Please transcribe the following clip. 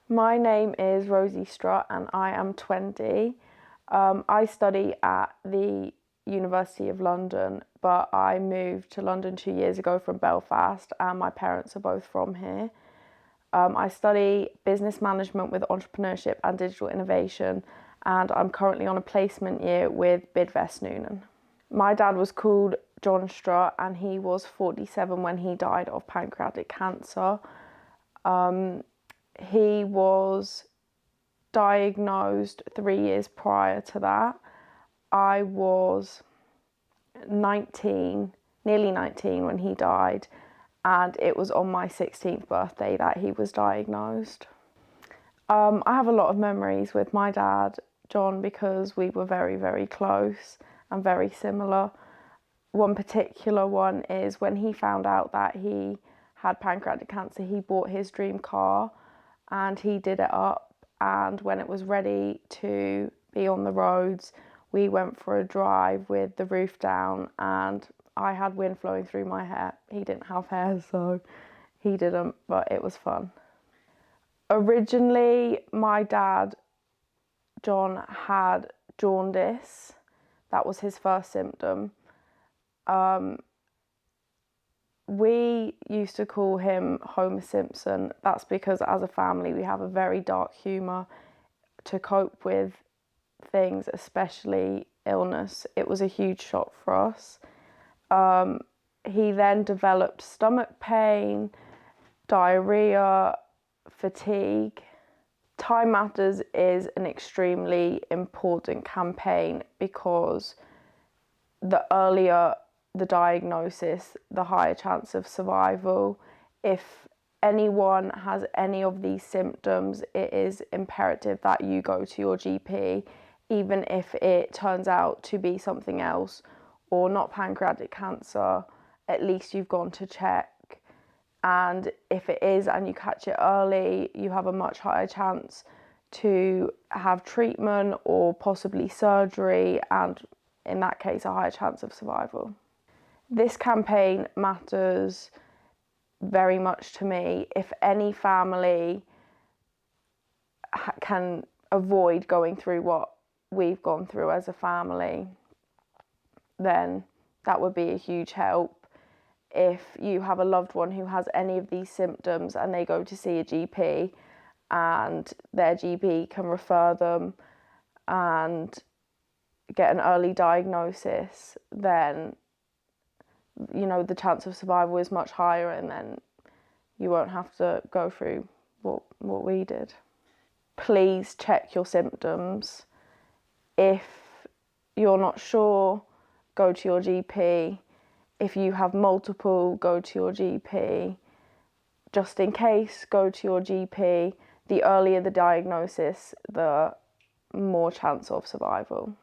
My name is Rosie Strutt and I am 20. I study at the University of London, but I moved to London 2 years ago from Belfast and my parents are both from here. I study business management with entrepreneurship and digital innovation, and I'm currently on a placement year with Bidvest Noonan. My dad was called John Strutt and he was 47 when he died of pancreatic cancer. He was diagnosed 3 years prior to that. I was 19, nearly 19 when he died, and it was on my 16th birthday that he was diagnosed. I have a lot of memories with my dad, John, because we were very, very close and very similar. One particular one is when he found out that he had pancreatic cancer, he bought his dream car and he did it up, and when it was ready to be on the roads, we went for a drive with the roof down and I had wind flowing through my hair. He didn't have hair, so he didn't, but it was fun. Originally, my dad, John, had jaundice. That was his first symptom. We used to call him Homer Simpson. That's because as a family we have a very dark humour to cope with things, especially illness. It was a huge shock for us. He then developed stomach pain, diarrhea, fatigue. Time Matters is an extremely important campaign because the earlier the diagnosis, the higher chance of survival. If anyone has any of these symptoms, it is imperative that you go to your GP, even if it turns out to be something else or not pancreatic cancer. At least you've gone to check, and if it is and you catch it early, you have a much higher chance to have treatment or possibly surgery, and in that case a higher chance of survival. This campaign matters very much to me. If any family can avoid going through what we've gone through as a family, then that would be a huge help. If you have a loved one who has any of these symptoms and they go to see a GP and their GP can refer them and get an early diagnosis, then the chance of survival is much higher, and then you won't have to go through what we did. Please check your symptoms. If you're not sure, go to your GP. If you have multiple, go to your GP. Just in case, go to your GP. The earlier the diagnosis, the more chance of survival.